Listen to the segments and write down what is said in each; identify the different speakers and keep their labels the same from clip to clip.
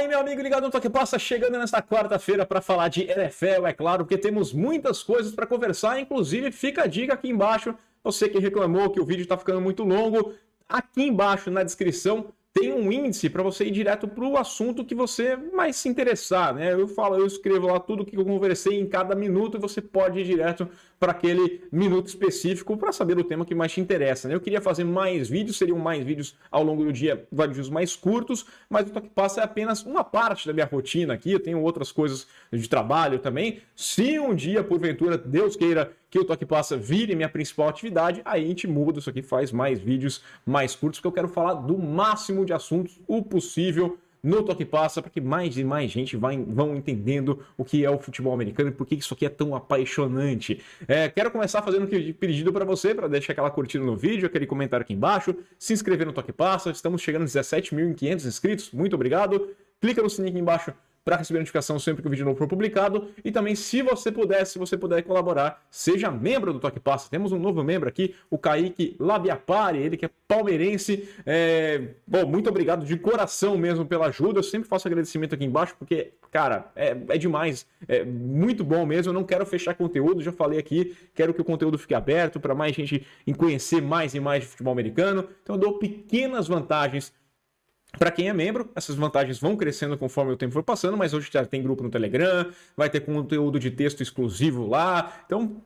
Speaker 1: Fala aí, meu amigo ligado no Toque Passa, chegando nesta quarta-feira para falar de NFL, é claro, porque temos muitas coisas para conversar, inclusive fica a dica aqui embaixo, você que reclamou que o vídeo está ficando muito longo, aqui embaixo na descrição tem um índice para você ir direto para o assunto que você mais se interessar, né? Eu escrevo lá tudo que eu conversei em cada minuto e você pode ir direto para aquele minuto específico para saber o tema que mais te interessa, né? Eu queria fazer mais vídeos, seriam mais vídeos ao longo do dia, vídeos mais curtos, mas o Toque Passa é apenas uma parte da minha rotina aqui, eu tenho outras coisas de trabalho também. Se um dia, porventura, Deus queira que o Toque Passa vire minha principal atividade, aí a gente muda isso aqui, faz mais vídeos mais curtos, porque eu quero falar do máximo de assuntos o possível no Toque Passa, para que mais e mais gente vão entendendo o que é o futebol americano e por que isso aqui é tão apaixonante. Quero começar fazendo um pedido para você, para deixar aquela curtida no vídeo, aquele comentário aqui embaixo, se inscrever no Toque Passa, estamos chegando a 17.500 inscritos, muito obrigado. Clica no sininho aqui embaixo para receber notificação sempre que o vídeo novo for publicado. E também, se você puder colaborar, seja membro do Toque Passa. Temos um novo membro aqui, o Kaique Labiapari, ele que é palmeirense. Bom, muito obrigado de coração mesmo pela ajuda. Eu sempre faço agradecimento aqui embaixo, porque, cara, é demais. É muito bom mesmo. Eu não quero fechar conteúdo, já falei aqui. Quero que o conteúdo fique aberto para mais gente conhecer mais e mais de futebol americano. Então, eu dou pequenas vantagens para quem é membro. Essas vantagens vão crescendo conforme o tempo for passando, mas hoje já tem grupo no Telegram, vai ter conteúdo de texto exclusivo lá. Então,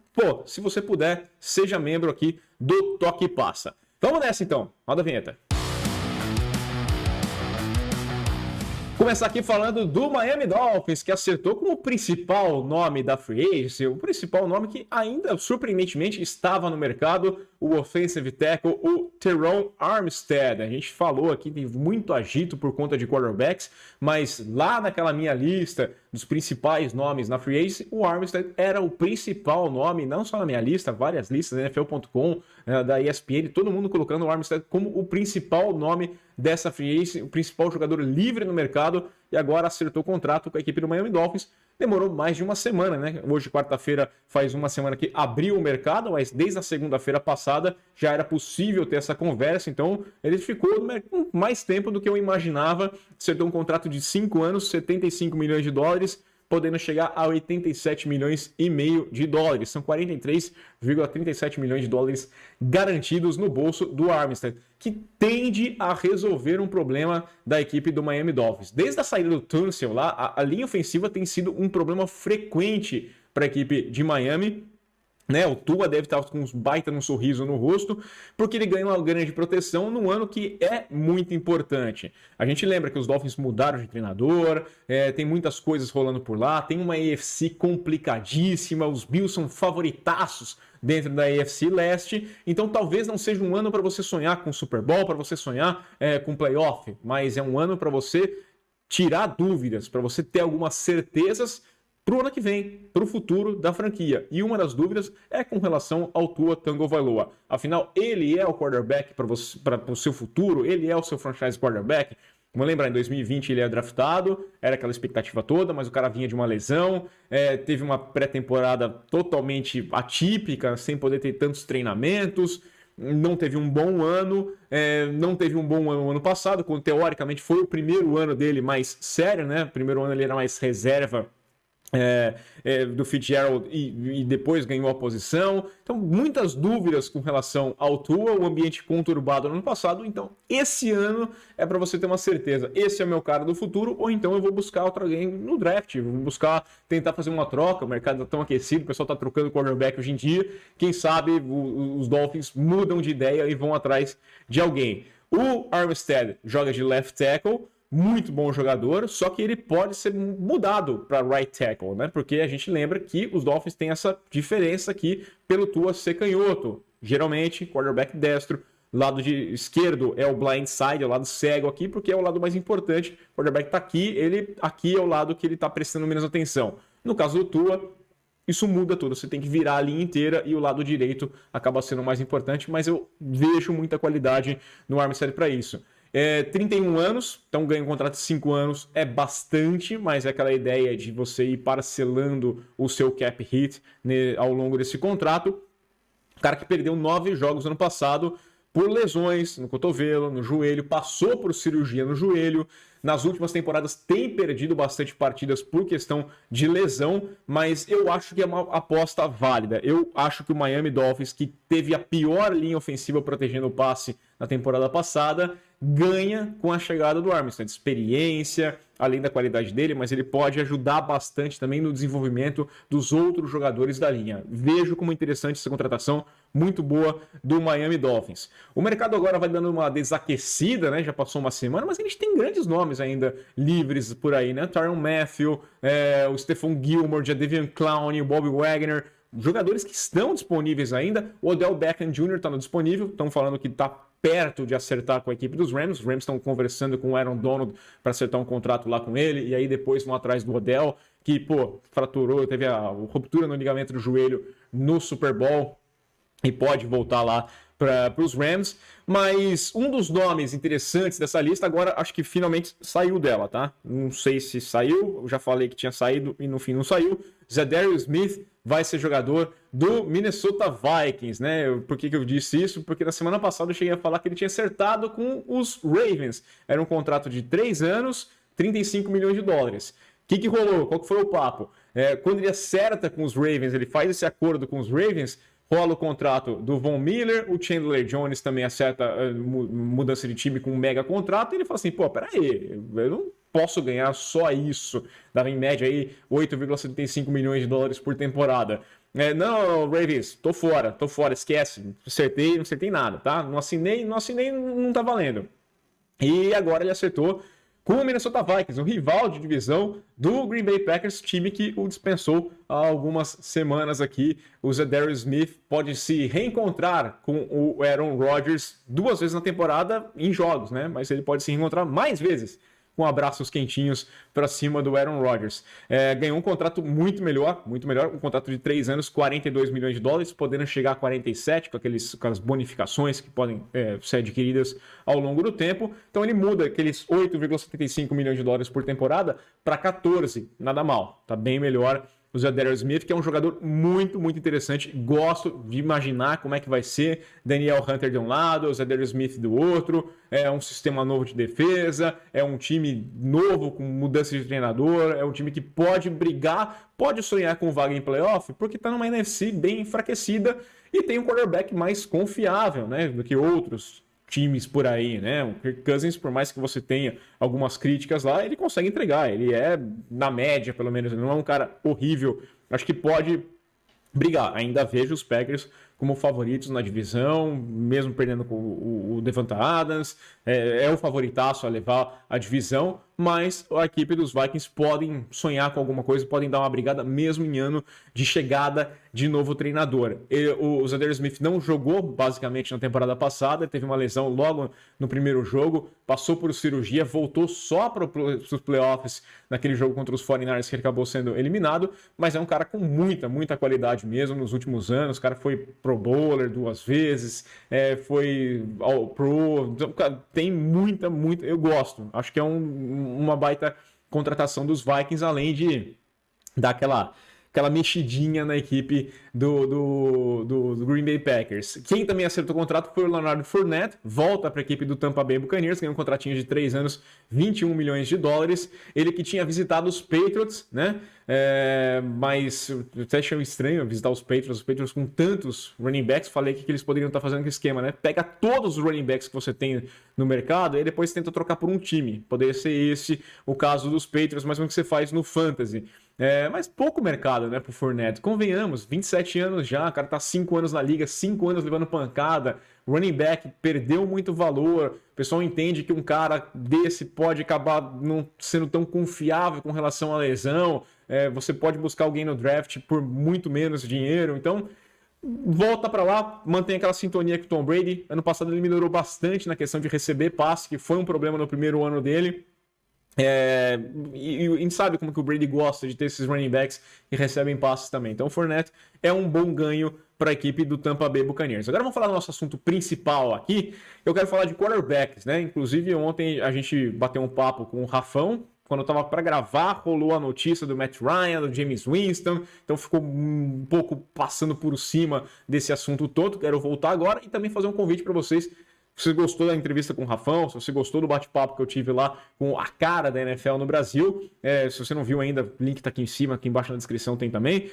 Speaker 1: se você puder, seja membro aqui do Toque Passa. Vamos nessa então, roda a vinheta. Começar aqui falando do Miami Dolphins, que acertou como principal nome da Free Agency, o principal nome que ainda, surpreendentemente, estava no mercado, o offensive tackle, o Teron Armstead. A gente falou aqui, tem muito agito por conta de quarterbacks, mas lá naquela minha lista dos principais nomes na Free Agency, o Armstead era o principal nome, não só na minha lista, várias listas, NFL.com, da ESPN, todo mundo colocando o Armstead como o principal nome dessa Free Agency, o principal jogador livre no mercado, e agora acertou o contrato com a equipe do Miami Dolphins. Demorou mais de uma semana, né? Hoje, quarta-feira, faz uma semana que abriu o mercado, mas desde a segunda-feira passada já era possível ter essa conversa, então ele ficou com mais tempo do que eu imaginava. Acertou um contrato de 5 anos, 75 milhões de dólares, podendo chegar a 87 milhões e meio de dólares. São 43,37 milhões de dólares garantidos no bolso do Armstead, que tende a resolver um problema da equipe do Miami Dolphins. Desde a saída do Tunsil lá, a linha ofensiva tem sido um problema frequente para a equipe de Miami. O Tua deve estar com uns baita num sorriso no rosto, porque ele ganha uma grande proteção num ano que é muito importante. A gente lembra que os Dolphins mudaram de treinador, tem muitas coisas rolando por lá, tem uma AFC complicadíssima, os Bills são favoritaços dentro da AFC Leste, então talvez não seja um ano para você sonhar com Super Bowl, para você sonhar com playoff, mas é um ano para você tirar dúvidas, para você ter algumas certezas para o ano que vem, para o futuro da franquia. E uma das dúvidas é com relação ao Tua Tagovailoa. Afinal, ele é o quarterback para o seu futuro, ele é o seu franchise quarterback. Vamos lembrar, em 2020 ele é draftado, era aquela expectativa toda, mas o cara vinha de uma lesão, teve uma pré-temporada totalmente atípica, sem poder ter tantos treinamentos, não teve um bom ano, não teve um bom ano passado, quando teoricamente foi o primeiro ano dele mais sério, né? O primeiro ano ele era mais reserva do Fitzgerald e depois ganhou a posição. Então, muitas dúvidas com relação ao Tua, o ambiente conturbado no ano passado. Então, esse ano é para você ter uma certeza. Esse é o meu cara do futuro, ou então eu vou buscar alguém no draft, vou buscar tentar fazer uma troca. O mercado está tão aquecido, o pessoal está trocando quarterback hoje em dia. Quem sabe os Dolphins mudam de ideia e vão atrás de alguém. O Armstead joga de left tackle, muito bom jogador, só que ele pode ser mudado para right tackle, né? Porque a gente lembra que os Dolphins têm essa diferença aqui pelo Tua ser canhoto. Geralmente, quarterback destro, lado de esquerdo é o blind side, é o lado cego aqui, porque é o lado mais importante. O quarterback está aqui, ele aqui é o lado que ele está prestando menos atenção. No caso do Tua, isso muda tudo, você tem que virar a linha inteira e o lado direito acaba sendo mais importante, mas eu vejo muita qualidade no Armstead para isso. 31 anos, então ganha um contrato de 5 anos, é bastante, mas é aquela ideia de você ir parcelando o seu cap hit ao longo desse contrato. O cara que perdeu 9 jogos ano passado, por lesões no cotovelo, no joelho, passou por cirurgia no joelho. Nas últimas temporadas tem perdido bastante partidas por questão de lesão, mas eu acho que é uma aposta válida. Eu acho que o Miami Dolphins, que teve a pior linha ofensiva protegendo o passe na temporada passada, ganha com a chegada do Armstead. Experiência, além da qualidade dele, mas ele pode ajudar bastante também no desenvolvimento dos outros jogadores da linha. Vejo como interessante essa contratação, muito boa do Miami Dolphins. O mercado agora vai dando uma desaquecida, né? Já passou uma semana, mas a gente tem grandes nomes ainda livres por aí, né? Tyrann Mathieu, o Stephon Gilmore, Jadeveon Clowney, o Bobby Wagner, jogadores que estão disponíveis ainda. O Odell Beckham Jr. está disponível, estão falando que está perto de acertar com a equipe dos Rams. Os Rams estão conversando com o Aaron Donald para acertar um contrato lá com ele, e aí depois vão atrás do Odell, que, pô, fraturou, teve a ruptura no ligamento do joelho no Super Bowl e pode voltar lá para os Rams. Mas um dos nomes interessantes dessa lista, agora acho que finalmente saiu dela, tá? Não sei se saiu, eu já falei que tinha saído e no fim não saiu. Za'Darius Smith vai ser jogador do Minnesota Vikings, né? Por que eu disse isso? Porque na semana passada eu cheguei a falar que ele tinha acertado com os Ravens. Era um contrato de 3 anos, 35 milhões de dólares. O que rolou? Qual que foi o papo? Quando ele acerta com os Ravens, ele faz esse acordo com os Ravens, rola o contrato do Von Miller, o Chandler Jones também acerta mudança de time com um mega contrato, e ele fala assim, pô, peraí, eu não posso ganhar só isso, dava em média aí 8,75 milhões de dólares por temporada. Não, Ravens, tô fora, esquece, não acertei nada, tá? Não assinei, não tá valendo. E agora ele acertou com o Minnesota Vikings, o rival de divisão do Green Bay Packers, time que o dispensou há algumas semanas aqui. O Za'Darius Smith pode se reencontrar com o Aaron Rodgers 2 vezes na temporada em jogos, né? Mas ele pode se reencontrar mais vezes com abraços quentinhos para cima do Aaron Rodgers. Ganhou um contrato muito melhor, um contrato de 3 anos, 42 milhões de dólares, podendo chegar a 47, com aquelas bonificações que podem ser adquiridas ao longo do tempo. Então ele muda aqueles 8,75 milhões de dólares por temporada para 14, nada mal, tá bem melhor. O Za'Darius Smith, que é um jogador muito, muito interessante. Gosto de imaginar como é que vai ser. Daniel Hunter de um lado, o Za'Darius Smith do outro. É um sistema novo de defesa. É um time novo com mudança de treinador. É um time que pode brigar, pode sonhar com vaga em playoff, porque está numa NFC bem enfraquecida e tem um quarterback mais confiável, né, do que outros times por aí, né? O Kirk Cousins, por mais que você tenha algumas críticas lá, ele consegue entregar. Ele é, na média, pelo menos, ele não é um cara horrível. Acho que pode brigar. Ainda vejo os Packers como favoritos na divisão, mesmo perdendo com o Devonta Adams. É o favoritaço a levar a divisão, mas a equipe dos Vikings podem sonhar com alguma coisa, podem dar uma brigada mesmo em ano de chegada de novo treinador. O Za'Darius Smith não jogou basicamente na temporada passada, teve uma lesão logo no primeiro jogo, passou por cirurgia, voltou só para os playoffs naquele jogo contra os 49ers que ele acabou sendo eliminado, mas é um cara com muita, muita qualidade mesmo nos últimos anos. O cara foi Pro Bowler 2 vezes, foi All Pro, então, tem muita, eu gosto. Acho que é uma baita contratação dos Vikings, além de dar aquela mexidinha na equipe do Green Bay Packers. Quem também acertou o contrato foi o Leonard Fournette, volta para a equipe do Tampa Bay Buccaneers, ganhou um contratinho de 3 anos, 21 milhões de dólares. Ele que tinha visitado os Patriots, né? Mas até achei estranho visitar os Patriots com tantos running backs. Falei que eles poderiam estar fazendo aquele esquema, né? Pega todos os running backs que você tem no mercado e depois tenta trocar por um time. Poderia ser esse o caso dos Patriots, mas o que você faz no Fantasy. Mas pouco mercado, né, pro Fournette. Convenhamos, 27 anos já, o cara tá 5 anos na liga, 5 anos levando pancada, running back perdeu muito valor, o pessoal entende que um cara desse pode acabar não sendo tão confiável com relação à lesão, você pode buscar alguém no draft por muito menos dinheiro, então volta para lá, mantém aquela sintonia com o Tom Brady. Ano passado ele melhorou bastante na questão de receber passe, que foi um problema no primeiro ano dele. E a gente sabe como que o Brady gosta de ter esses running backs que recebem passes também. Então o Fournette é um bom ganho para a equipe do Tampa Bay Buccaneers. Agora vamos falar do nosso assunto principal aqui. Eu quero falar de quarterbacks, né? Inclusive ontem a gente bateu um papo com o Rafão, quando eu tava para gravar, rolou a notícia do Matt Ryan, do Jameis Winston, então ficou um pouco passando por cima desse assunto todo. Quero voltar agora e também fazer um convite para vocês. Se você gostou da entrevista com o Rafão, se você gostou do bate-papo que eu tive lá com a cara da NFL no Brasil, se você não viu ainda, o link tá aqui em cima, aqui embaixo na descrição tem também.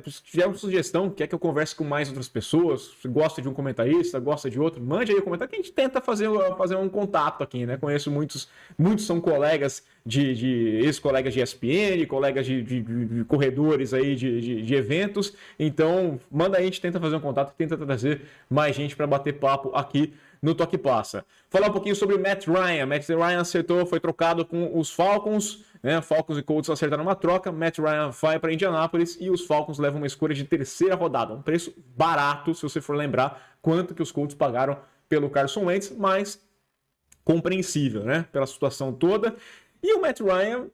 Speaker 1: Se tiver uma sugestão, quer que eu converse com mais outras pessoas, se gosta de um comentarista, gosta de outro, mande aí um comentário que a gente tenta fazer um contato aqui, né? Conheço muitos são colegas de ex-colegas de ESPN, colegas de corredores aí de eventos, então manda aí, a gente tenta fazer um contato, tenta trazer mais gente para bater papo aqui no Toque Passa. Falar um pouquinho sobre o Matt Ryan. Matt Ryan acertou, foi trocado com os Falcons, né? Falcons e Colts acertaram uma troca, Matt Ryan vai para Indianápolis e os Falcons levam uma escolha de terceira rodada, um preço barato, se você for lembrar quanto que os Colts pagaram pelo Carson Wentz, mas compreensível, né? Pela situação toda. E o Matt Ryan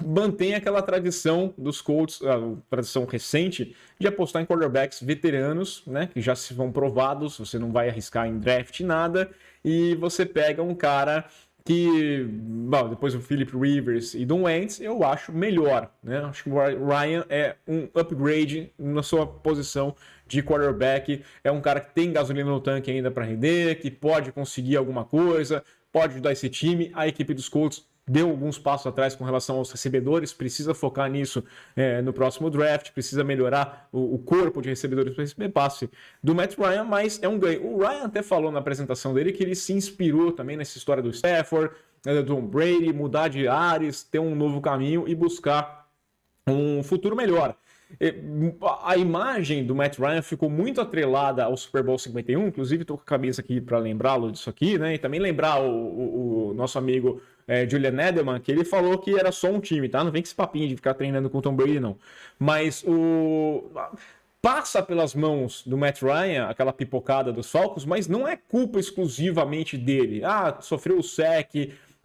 Speaker 1: mantém aquela tradição dos Colts, a tradição recente, de apostar em quarterbacks veteranos, né, que já se vão provados, você não vai arriscar em draft nada, e você pega um cara que, bom, depois do Philip Rivers e do Wentz, eu acho melhor, né? Acho que o Ryan é um upgrade na sua posição de quarterback, é um cara que tem gasolina no tanque ainda para render, que pode conseguir alguma coisa, pode ajudar esse time. A equipe dos Colts deu alguns passos atrás com relação aos recebedores, precisa focar nisso no próximo draft, precisa melhorar o corpo de recebedores para receber passe do Matt Ryan, mas é um ganho. O Ryan até falou na apresentação dele que ele se inspirou também nessa história do Stafford, do Tom Brady, mudar de ares, ter um novo caminho e buscar um futuro melhor. A imagem do Matt Ryan ficou muito atrelada ao Super Bowl 51, inclusive estou com a cabeça aqui para lembrá-lo disso aqui, né? E também lembrar o nosso amigo Julian Edelman, que ele falou que era só um time, tá? Não vem com esse papinho de ficar treinando com o Tom Brady, não. Mas passa pelas mãos do Matt Ryan aquela pipocada dos Falcons, mas não é culpa exclusivamente dele. Sofreu o sec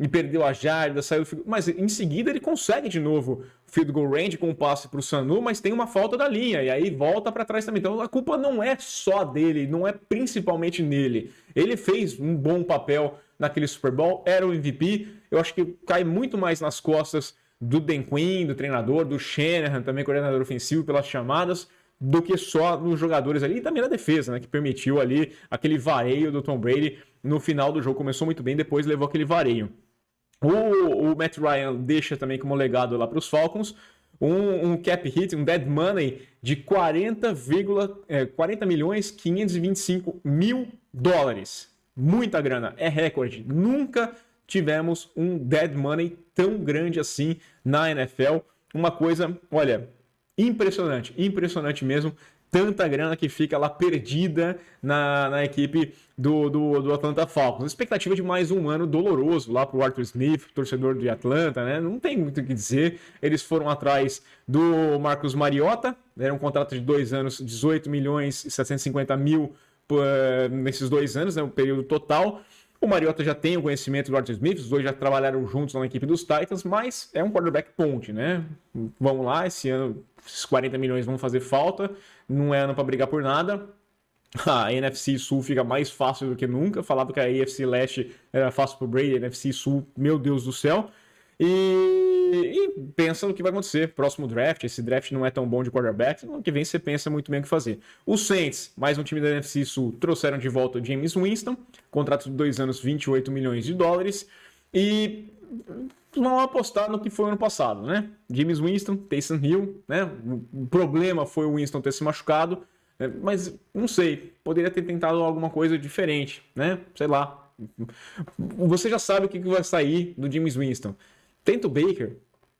Speaker 1: e perdeu a jarda, saiu... Mas em seguida ele consegue de novo field goal range com um passe para o Sanu, mas tem uma falta da linha, e aí volta para trás também. Então a culpa não é só dele, não é principalmente nele. Ele fez um bom papel naquele Super Bowl, era o MVP. Eu acho que cai muito mais nas costas do Dan Quinn, do treinador, do Shanahan, também coordenador ofensivo, pelas chamadas, do que só nos jogadores ali, e também na defesa, né, que permitiu ali aquele vareio do Tom Brady no final do jogo. Começou muito bem, depois levou aquele vareio. O Matt Ryan deixa também como legado lá para os Falcons um cap hit, um dead money de 40 milhões 525 mil dólares. Muita grana, é recorde. Nunca tivemos um dead money tão grande assim na NFL. Uma coisa, olha, impressionante mesmo. Tanta grana que fica lá perdida na equipe do Atlanta Falcons. Expectativa de mais um ano doloroso lá para o Arthur Smith, torcedor de Atlanta, né? Não tem muito o que dizer. Eles foram atrás do Marcus Mariota, era um contrato de 2 anos, 18 milhões e 750 mil nesses 2 anos, né? O período total. O Mariota já tem o conhecimento do Arthur Smith, os dois já trabalharam juntos na equipe dos Titans, mas é um quarterback ponte, né? Vamos lá, esse ano esses 40 milhões vão fazer falta, não é ano para brigar por nada. A NFC Sul fica mais fácil do que nunca. Falava que a AFC Leste era fácil pro Brady, a NFC Sul, meu Deus do céu. E pensa no que vai acontecer. Próximo draft, esse draft não é tão bom de quarterback. No ano que vem você pensa muito bem o que fazer. Os Saints, mais um time da NFC Sul, trouxeram de volta o Jameis Winston, contrato de 2 anos, 28 milhões de dólares. E vão apostar no que foi o ano passado, né? Jameis Winston, Taysom Hill, né? O problema foi o Winston ter se machucado, mas não sei, poderia ter tentado alguma coisa diferente, né? Sei lá. Você já sabe o que vai sair do Jameis Winston. Tenta o Baker,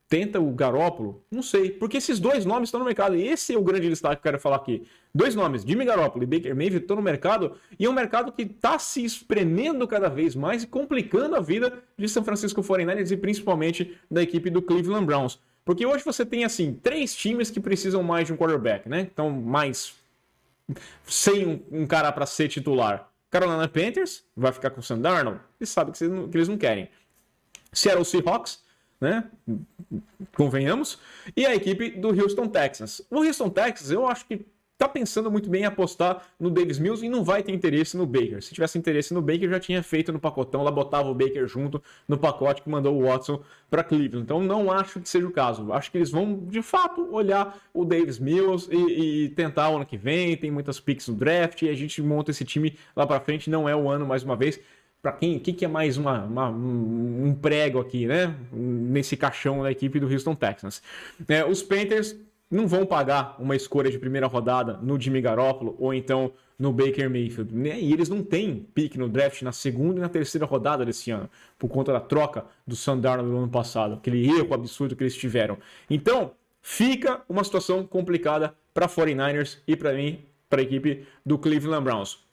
Speaker 1: tenta o Garoppolo, não sei, porque esses 2 nomes estão no mercado, e esse é o grande destaque que eu quero falar aqui. 2 nomes, Jimmy Garoppolo e Baker Mayfield, estão no mercado, e é um mercado que está se espremendo cada vez mais e complicando a vida de São Francisco 49ers e principalmente da equipe do Cleveland Browns. Porque hoje você tem, assim, 3 times que precisam mais de um quarterback, né? Então, mais sem um cara para ser titular. Carolina Panthers vai ficar com o Sam Darnold, eles sabem que eles não querem. Seattle Seahawks, né? Convenhamos. E a equipe do Houston Texans. O Houston Texans, eu acho que tá pensando muito bem em apostar no Davis Mills e não vai ter interesse no Baker. Se tivesse interesse no Baker, já tinha feito no pacotão, lá botava o Baker junto no pacote que mandou o Watson para Cleveland. Então não acho que seja o caso. Acho que eles vão, de fato, olhar o Davis Mills e tentar o ano que vem. Tem muitas picks no draft e a gente monta esse time lá para frente. Não é o ano, mais uma vez. Para quem, o que é mais um prego aqui, né? Nesse caixão da equipe do Houston Texans. Os Panthers não vão pagar uma escolha de primeira rodada no Jimmy Garoppolo ou então no Baker Mayfield. E eles não têm pique no draft na segunda e na terceira rodada desse ano, por conta da troca do Sam Darnold no ano passado, aquele erro absurdo que eles tiveram. Então, fica uma situação complicada para 49ers e para mim, para a equipe do Cleveland Browns.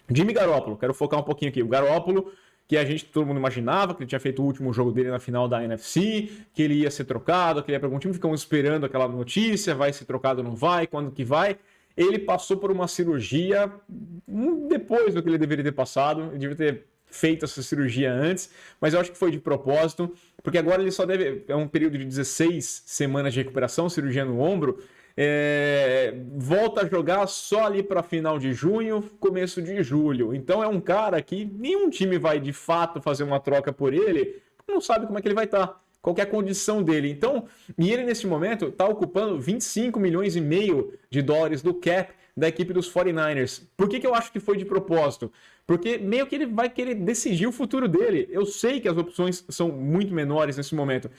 Speaker 1: Jimmy Garoppolo, quero focar um pouquinho aqui. O Garoppolo, que todo mundo imaginava, que ele tinha feito o último jogo dele na final da NFC, que ele ia ser trocado, que ele ia para algum time, ficamos esperando aquela notícia, vai ser trocado ou não vai, quando que vai. Ele passou por uma cirurgia depois do que ele deveria ter passado, ele devia ter feito essa cirurgia antes, mas eu acho que foi de propósito, porque agora ele só é um período de 16 semanas de recuperação, cirurgia no ombro, volta a jogar só ali para final de junho, começo de julho. Então é um cara que nenhum time vai de fato fazer uma troca por ele, porque não sabe como é que ele vai estar, qual é a condição dele. Então, e ele nesse momento está ocupando 25 milhões e meio de dólares do cap da equipe dos 49ers. Por que eu acho que foi de propósito? Porque meio que ele vai querer decidir o futuro dele. Eu sei que as opções são muito menores nesse momento.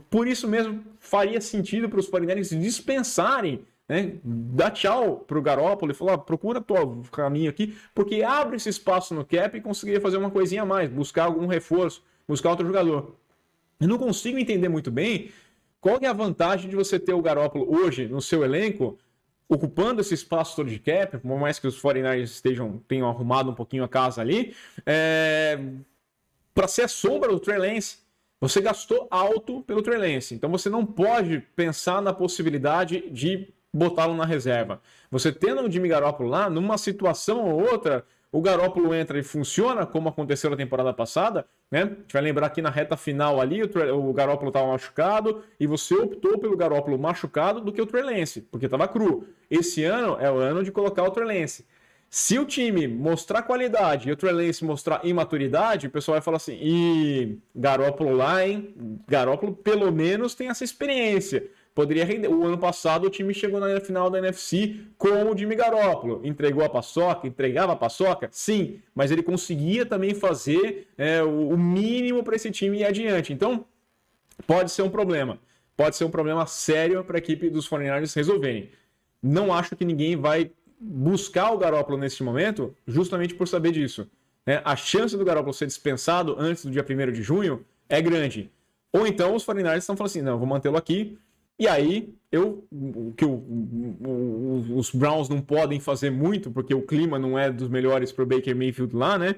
Speaker 1: Por isso mesmo, faria sentido para os 49ers dispensarem, né? Dar tchau para o Garoppolo e falar, procura teu caminho aqui, porque abre esse espaço no cap e conseguiria fazer uma coisinha a mais, buscar algum reforço, buscar outro jogador. Eu não consigo entender muito bem qual é a vantagem de você ter o Garoppolo hoje no seu elenco, ocupando esse espaço todo de cap, por mais que os 49ers tenham arrumado um pouquinho a casa ali, para ser a sombra do Trey Lance. Você gastou alto pelo Trey Lance, então você não pode pensar na possibilidade de botá-lo na reserva. Você tendo o Jimmy Garoppolo lá, numa situação ou outra, o Garoppolo entra e funciona, como aconteceu na temporada passada, né? A gente vai lembrar que na reta final ali, o Garoppolo estava machucado e você optou pelo Garoppolo machucado do que o Trey Lance, porque estava cru. Esse ano é o ano de colocar o Trey Lance. Se o time mostrar qualidade e o Trey Lance mostrar imaturidade, o pessoal vai falar assim, Garoppolo lá, hein? Garoppolo pelo menos tem essa experiência. Poderia render. O ano passado o time chegou na final da NFC com o Jimmy Garoppolo. Entregou a paçoca? Entregava a paçoca? Sim, mas ele conseguia também fazer o mínimo para esse time ir adiante. Então, pode ser um problema. Pode ser um problema sério para a equipe dos 49ers resolverem. Não acho que ninguém vai buscar o Garoppolo nesse momento justamente por saber disso. A chance do Garoppolo ser dispensado antes do dia 1º de junho é grande. Ou então os 49ers estão falando assim, não, vou mantê-lo aqui. E aí, os Browns não podem fazer muito, porque o clima não é dos melhores para o Baker Mayfield lá, né?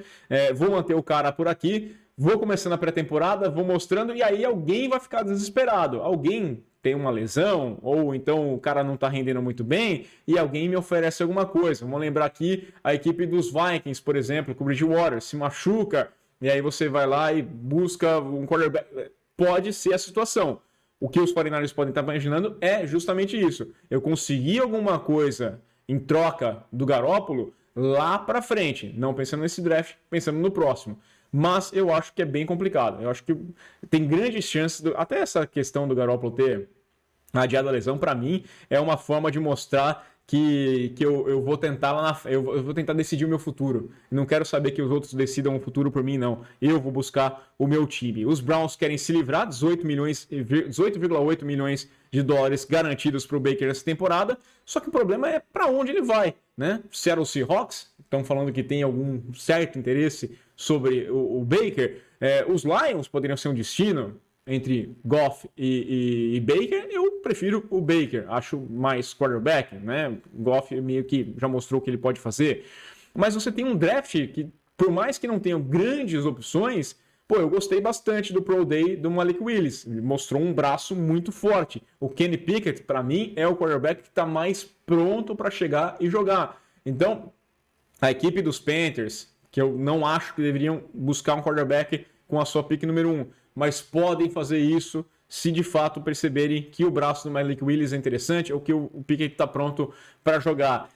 Speaker 1: Vou manter o cara por aqui, vou começando a pré-temporada, vou mostrando, e aí alguém vai ficar desesperado. Alguém tem uma lesão, ou então o cara não está rendendo muito bem, e alguém me oferece alguma coisa. Vamos lembrar aqui a equipe dos Vikings, por exemplo, com o Bridgewater, se machuca, e aí você vai lá e busca um quarterback. Pode ser a situação. O que os 49ers podem estar imaginando é justamente isso. Eu consegui alguma coisa em troca do Garoppolo lá para frente. Não pensando nesse draft, pensando no próximo. Mas eu acho que é bem complicado. Eu acho que tem grandes chances... Até essa questão do Garoppolo ter adiado a lesão, para mim, é uma forma de mostrar que eu vou tentar eu vou tentar decidir o meu futuro. Não quero saber que os outros decidam o futuro por mim, não. Eu vou buscar o meu time. Os Browns querem se livrar, 18,8 milhões de dólares garantidos para o Baker essa temporada, só que o problema é para onde ele vai, né? Seattle Seahawks, estão falando que tem algum certo interesse sobre o Baker. Os Lions poderiam ser um destino entre Goff e Baker. Eu prefiro o Baker, acho mais quarterback, né? Goff meio que já mostrou o que ele pode fazer. Mas você tem um draft que, por mais que não tenha grandes opções, eu gostei bastante do Pro Day do Malik Willis. Ele mostrou um braço muito forte. O Kenny Pickett, para mim, é o quarterback que está mais pronto para chegar e jogar. Então, a equipe dos Panthers, que eu não acho que deveriam buscar um quarterback com a sua pick número 1, mas podem fazer isso se de fato perceberem que o braço do Malik Willis é interessante ou que o Pickett está pronto para jogar.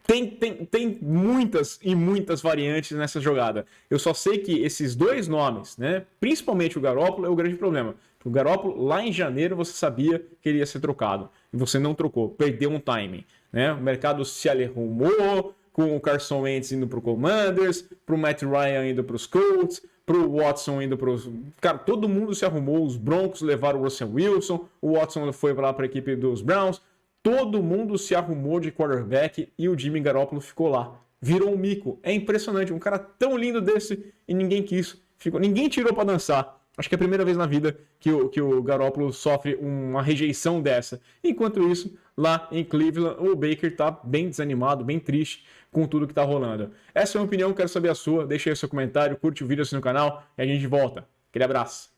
Speaker 1: Tem muitas e muitas variantes nessa jogada. Eu só sei que esses dois nomes, né, principalmente o Garoppolo, é o grande problema. O Garoppolo, lá em janeiro, você sabia que ele ia ser trocado. E você não trocou, perdeu um timing. Né? O mercado se arrumou, com o Carson Wentz indo para o Commanders, para o Matt Ryan indo para os Colts, para o Watson indo para os... Cara, todo mundo se arrumou. Os Broncos levaram o Russell Wilson, o Watson foi lá para a equipe dos Browns. Todo mundo se arrumou de quarterback e o Jimmy Garoppolo ficou lá. Virou um mico. É impressionante. Um cara tão lindo desse e ninguém quis. Ninguém tirou para dançar. Acho que é a primeira vez na vida que o Garoppolo sofre uma rejeição dessa. Enquanto isso, lá em Cleveland, o Baker tá bem desanimado, bem triste com tudo que tá rolando. Essa é a minha opinião, quero saber a sua. Deixa aí o seu comentário, curte o vídeo assim no canal e a gente volta. Aquele abraço.